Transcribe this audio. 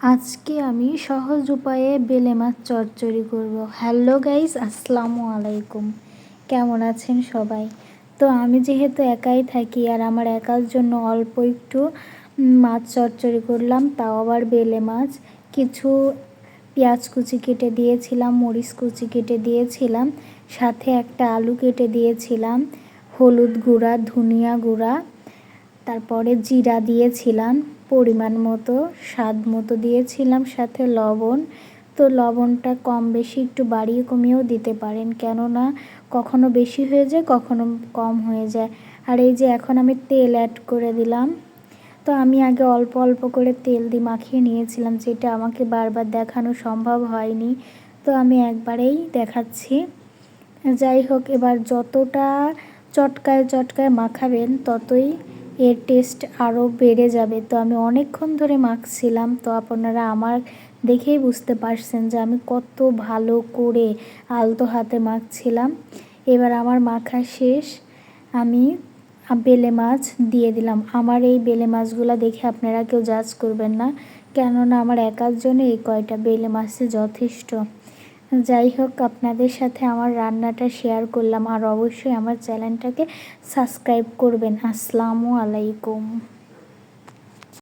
আজকে আমি সহজ উপায়ে বেলে মাছ চচ্চড়ি করব। হ্যালো গাইস, আসসালামু আলাইকুম। কেমন আছেন সবাই? তো আমি যেহেতু একাই থাকি আর আমার একার জন্য অল্প একটু মাছ চচ্চড়ি করলাম, তাও আবার বেলে মাছ। কিছু পেঁয়াজ কুচি কেটে দিয়েছিলাম, মরিচ কুচি কেটে দিয়েছিলাম, সাথে একটা আলু কেটে দিয়েছিলাম, হলুদ গুঁড়া, ধনিয়া গুঁড়া, তারপরে জিরা দিয়েছিলাম পরিমাণ মতো, স্বাদ মতো দিয়েছিলাম, সাথে লবণ। তো লবণটা কম বেশি একটু বাড়িয়ে কমিয়েও দিতে পারেন, কেননা কখনো বেশি হয়ে যায়, কখনো কম হয়ে যায়। আর এই যে এখন আমি তেল অ্যাড করে দিলাম। তো আমি আগে অল্প অল্প করে তেল দিয়ে মাখিয়ে নিয়েছিলাম, যেটা আমাকে বারবার দেখানো সম্ভব হয়নি, তো আমি একবারেই দেখাচ্ছি। যাই হোক, এবার যতটা চটকায় চটকায় মাখাবেন ততই এর টেস্ট আরও বেড়ে যাবে। তো আমি অনেকক্ষণ ধরে মাখছিলাম, তো আপনারা আমার দেখেই বুঝতে পারছেন যে আমি কত ভালো করে আলতো হাতে মাখছিলাম। এবার আমার মাখা শেষ, আমি বেলে মাছ দিয়ে দিলাম। আমার এই বেলে মাছগুলো দেখে আপনারা কেউ জাজ করবেন না, কেননা আমার একার জন্য এই কয়টা বেলে মাছই যথেষ্ট। যাই হোক, আপনাদের সাথে আমার রান্নাটা শেয়ার করলাম, আর অবশ্যই আমার চ্যানেলটাকে সাবস্ক্রাইব করবেন। আসসালামু আলাইকুম।